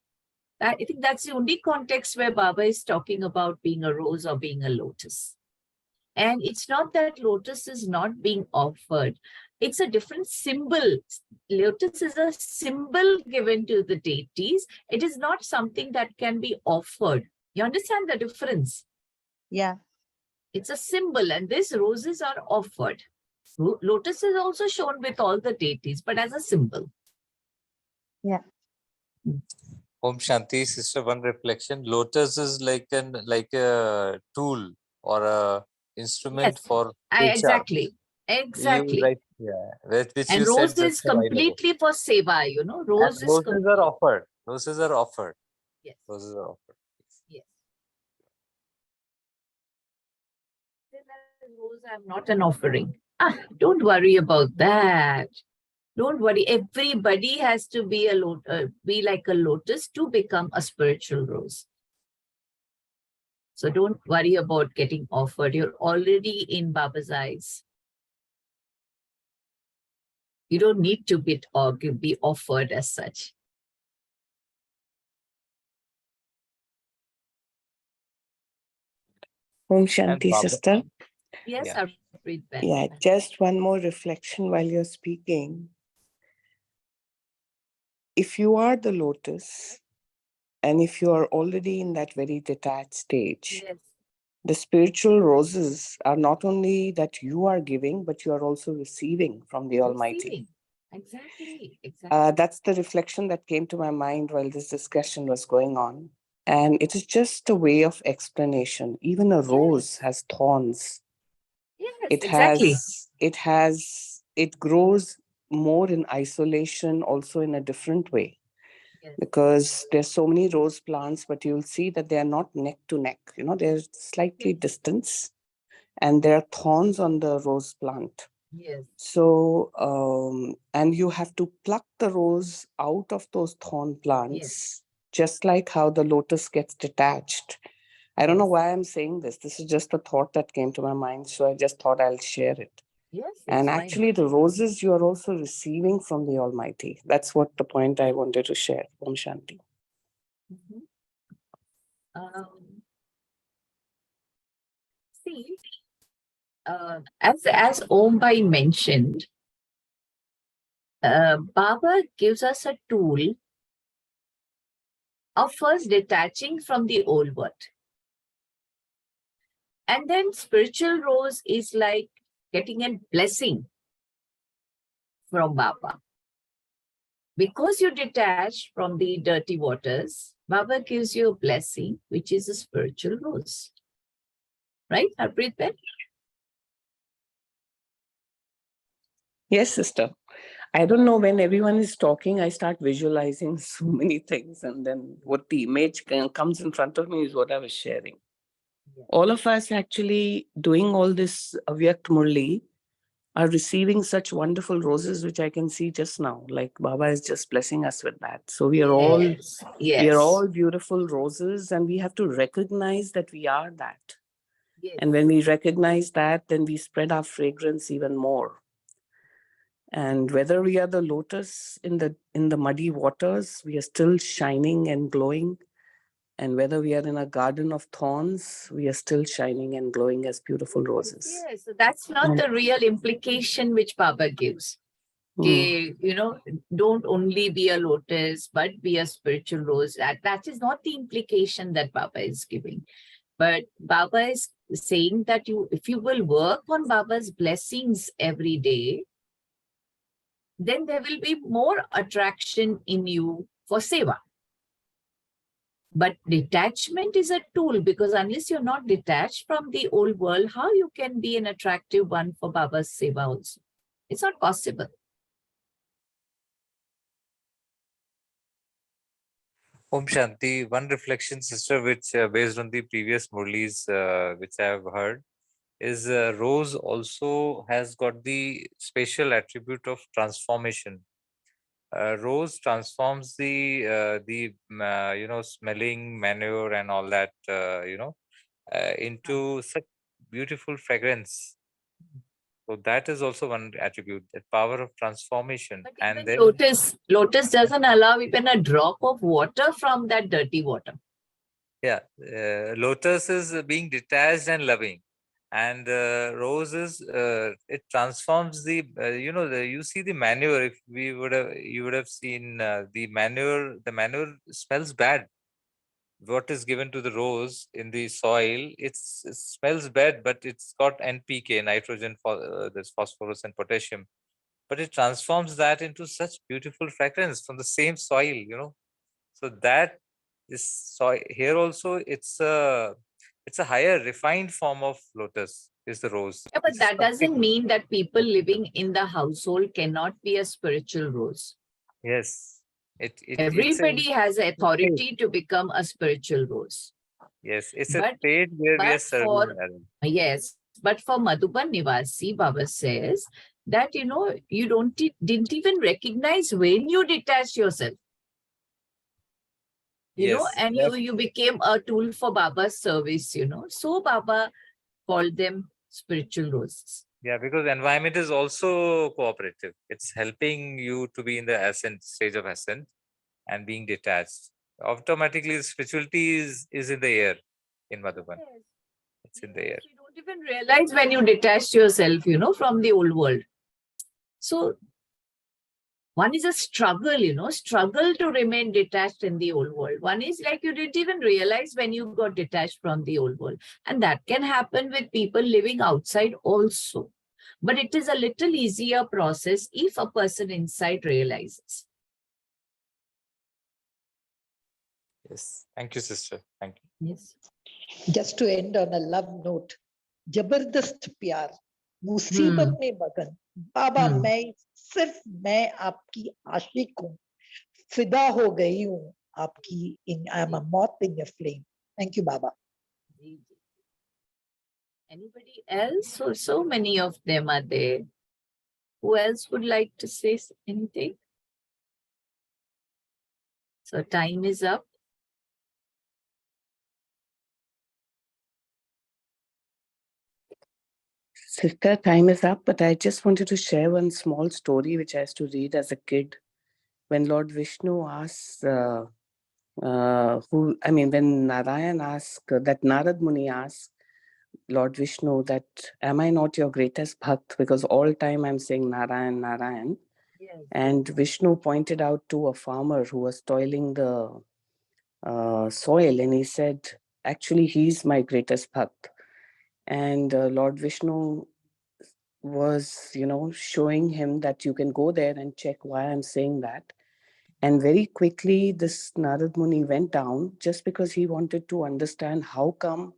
I think that's the only context where Baba is talking about being a rose or being a lotus. And it's not that lotus is not being offered. It's a different symbol. Lotus is a symbol given to the deities. It is not something that can be offered. You understand the difference?
yeah.
It's a symbol, and these roses are offered. Lotus is also shown with all the deities, but as a symbol.
Om Shanti, sister, one reflection. Lotus is like a tool or a instrument
Yes,
for
exactly.
You,
Exactly.
right, yeah, which
And
you said
rose
just
is
a while ago.
completely for seva,
And
Rose is
roses are offered. Roses are offered.
Yes.
Roses are offered.
Yes. Rose, I'm not an offering. Don't worry about that. Don't worry. Everybody has to be be like a lotus to become a spiritual rose. So don't worry about getting offered. You're already in Baba's eyes. You don't need to be offered as such.
Om Shanti,
Baba-
sister.
Yes,
Yeah.
Harpreet Ben.
Yeah, just one more reflection while you're speaking. If you are the lotus, and if you are already in that very detached stage,
Yes.
the spiritual roses are not only that you are giving, but you are also receiving from the Almighty.
Receiving. Exactly. Exactly.
That's the reflection that came to my mind while this discussion was going on. And it is just a way of explanation. Even a rose has thorns.
Yes, exactly.
It grows more in isolation, also in a different way.
Yes.
Because there's so many rose plants, but you'll see that they are not neck to neck. They're slightly distance, and there are thorns on the rose plant.
Yes.
So, and you have to pluck the rose out of those thorn plants, just like how the lotus gets detached. I don't know why I'm saying this. This is just a thought that came to my mind. So I just thought I'll share it.
Yes.
And actually, the roses you are also receiving from the Almighty. That's what the point I wanted to share. Om Shanti.
See, as Om Bai mentioned, Baba gives us a tool of first detaching from the old world. And then spiritual rose is like getting a blessing from Baba. Because you detach from the dirty waters, Baba gives you a blessing, which is a spiritual rose. Right, Harpreet Ben?
Yes, sister. I don't know, when everyone is talking, I start visualizing so many things. And then what the image comes in front of me is what I was sharing. All of us actually doing all this Avyakt Murli are receiving such wonderful roses, which I can see just now. Like Baba is just blessing us with that. So we are all beautiful roses, and we have to recognize that we are that.
Yes.
And when we recognize that, then we spread our fragrance even more. And whether we are the lotus in the muddy waters, we are still shining and glowing. And whether we are in a garden of thorns, we are still shining and glowing as beautiful roses.
Yes, so that's not the real implication which Baba gives. Okay, don't only be a lotus, but be a spiritual rose. That is not the implication that Baba is giving. But Baba is saying that if you will work on Baba's blessings every day, then there will be more attraction in you for seva. But detachment is a tool, because unless you're not detached from the old world, how you can be an attractive one for Baba's seva also? It's not possible.
Om Shanti. One reflection, sister, which based on the previous Murlis which I have heard, is rose also has got the special attribute of transformation. Rose transforms the smelling manure and all that into such beautiful fragrance. So that is also one attribute, the power of transformation.
But
and
even
then
lotus doesn't allow even a drop of water from that dirty water.
yeah, lotus is being detached and loving, and rose is it transforms the you see the manure. If you would have seen the manure. The manure smells bad. What is given to the rose in the soil, it smells bad, but it's got NPK, nitrogen, there's phosphorus and potassium, but it transforms that into such beautiful fragrance from the same soil. So that is soil here also. It's a higher refined form of lotus is the rose.
Yeah, but that doesn't mean that people living in the household cannot be a spiritual rose.
Yes.
Everybody has authority to become a spiritual rose.
Yes, it's a state where we are serving.
Yes, but for Madhuban Nivasi, Baba says that, you didn't even recognize when you detached yourself. And you became a tool for Baba's service, So Baba called them spiritual roses.
Yeah, because environment is also cooperative. It's helping you to be in the stage of ascent and being detached. Automatically, spirituality is in the air in Madhuban.
Yes.
It's in the air.
You don't even realize when you detach yourself, from the old world. So one is a struggle, struggle to remain detached in the old world. One is like you didn't even realize when you got detached from the old world. And that can happen with people living outside also. But it is a little easier process if a person inside realizes.
Yes. Thank you, sister. Thank you.
Yes.
Just to end on a love note, जबरदस्त प्यार, मुसीबत में मगन, बाबा मैं आपकी आशिक हूँ, फिदा हो गई हूँ आपकी I'm a moth in your flame. Thank you, Baba.
Anybody else? So many of them are there. Who else would like to say anything? So time is up.
Sister, time is up, but I just wanted to share one small story which I used to read as a kid. When Lord Vishnu asks, when Narayan asks, that Narad Muni asks Lord Vishnu that, am I not your greatest bhakt? Because all time I'm saying Narayan, Narayan. Yes. And Vishnu pointed out to a farmer who was toiling the soil, and he said, actually, he's my greatest bhakt. And Lord Vishnu was, showing him that you can go there and check why I'm saying that. And very quickly, this Narad Muni went down just because he wanted to understand how come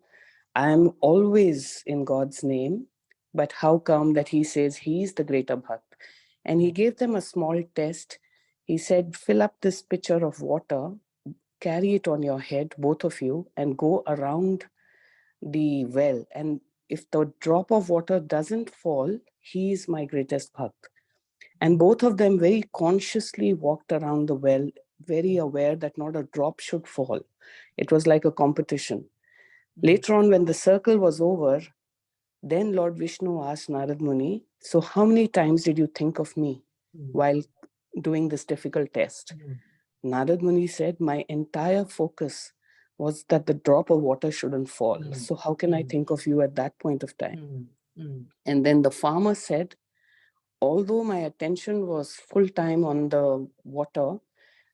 I'm always in God's name, but how come that he says he's the greater bhakt? And he gave them a small test. He said, fill up this pitcher of water, carry it on your head, both of you, and go around the well. And if the drop of water doesn't fall, he is my greatest bhakt. And both of them very consciously walked around the well, very aware that not a drop should fall. It was like a competition. Later on, when the circle was over, then Lord Vishnu asked Narad Muni, so how many times did you think of me while doing this difficult test? Narad Muni said, my entire focus was that the drop of water shouldn't fall. So how can I think of you at that point of time? And then the farmer said, although my attention was full time on the water,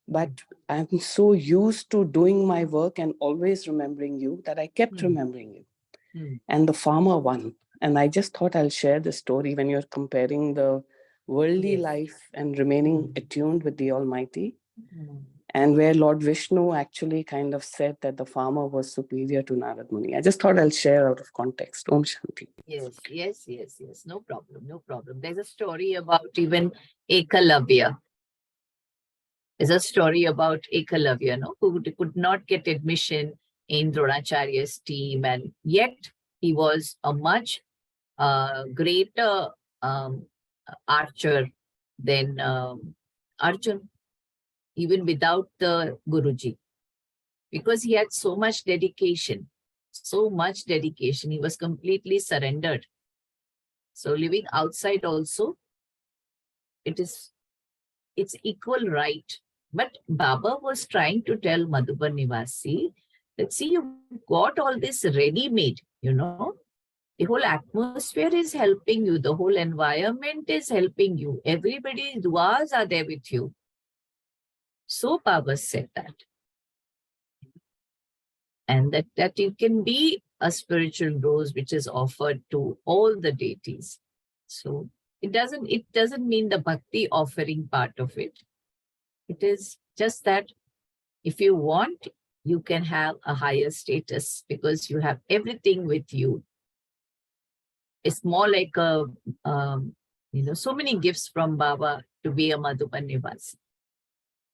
but I'm so used to doing my work and always remembering you that I kept remembering you. And the farmer won. And I just thought I'll share this story when you're comparing the worldly life and remaining attuned with the Almighty. And where Lord Vishnu actually kind of said that the farmer was superior to Narad Muni. I just thought I'll share out of context. Om Shanti.
Yes. No problem. There's a story about even Ekalavya. There's a story about Ekalavya, no, who could not get admission in Dronacharya's team, and yet he was a much greater archer than Arjun, even without the Guruji, because he had so much dedication. He was completely surrendered. So living outside also, it's equal right. But Baba was trying to tell Madhuban Nivasi that, see, you got all this ready-made, the whole atmosphere is helping you, the whole environment is helping you, everybody's duas are there with you. So Baba said that. And that you can be a spiritual rose which is offered to all the deities. So it doesn't mean the bhakti offering part of it. It is just that if you want, you can have a higher status because you have everything with you. It's more like so many gifts from Baba to be a Madhuban Nivasi.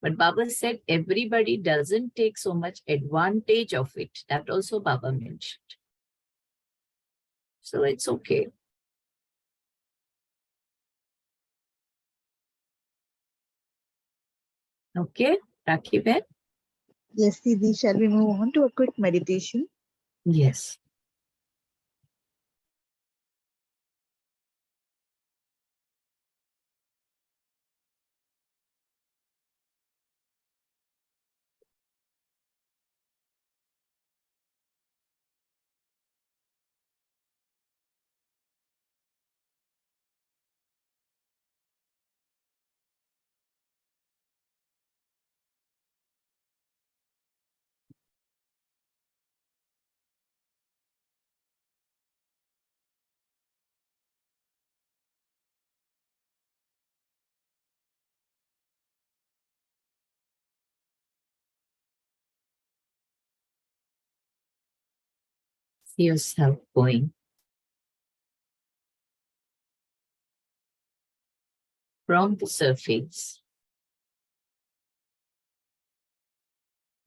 But Baba said everybody doesn't take so much advantage of it. That also Baba mentioned. So it's okay. Okay, Rakhi Ben?
Yes, Didi, shall we move on to a quick meditation?
Yes. See yourself going from the surface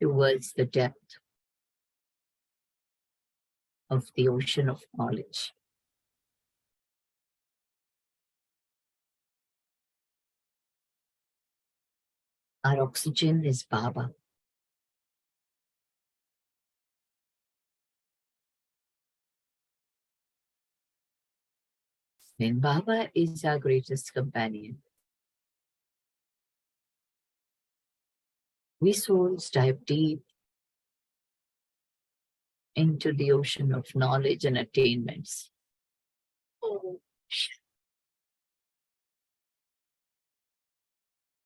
towards the depth of the ocean of knowledge. Our oxygen is Baba. And Baba is our greatest companion. We souls dive deep into the ocean of knowledge and attainments.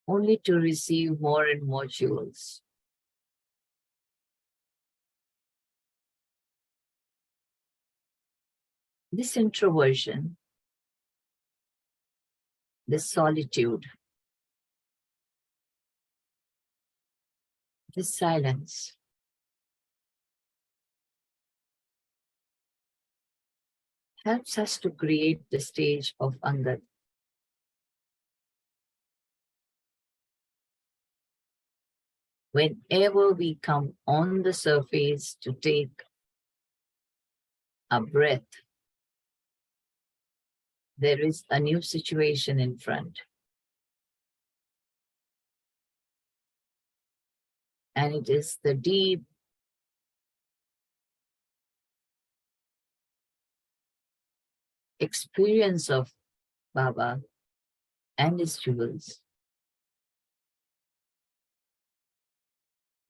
Only to receive more and more jewels. This introversion, this solitude, this silence helps us to create the stage of Angad. Whenever we come on the surface to take a breath, there is a new situation in front. And it is the deep experience of Baba and his jewels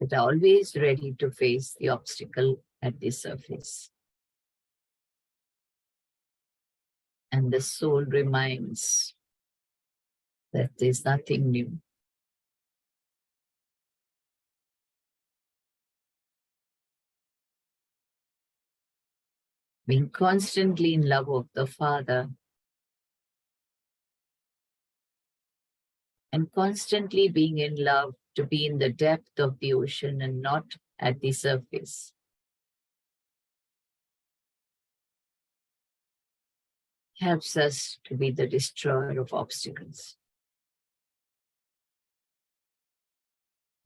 that are always ready to face the obstacle at the surface. And the soul reminds that there's nothing new. Being constantly in love of the Father and constantly being in love to be in the depth of the ocean and not at the surface. Helps us to be the destroyer of obstacles.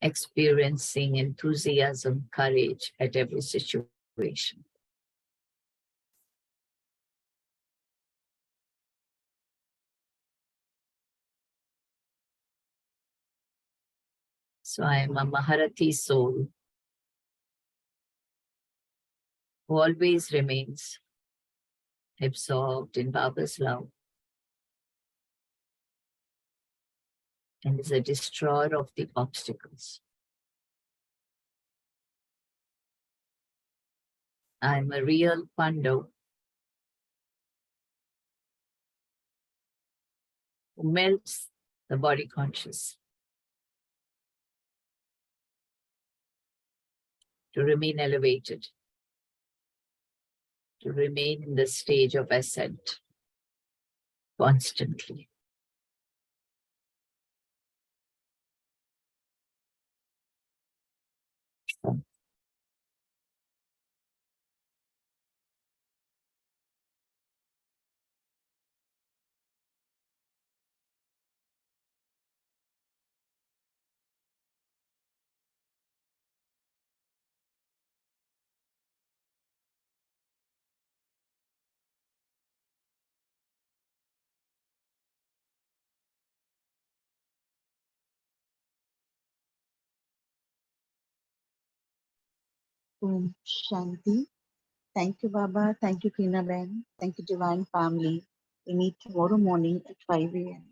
Experiencing enthusiasm, courage at every situation. So I am a Maharati soul who always remains absorbed in Baba's love and is a destroyer of the obstacles. I am a real Pandav who melts the body conscious to remain elevated, to remain in the stage of ascent constantly.
Om Shanti. Thank you, Baba. Thank you, Krina Ben. Thank you, Divine Family. We meet tomorrow morning at 5 a.m.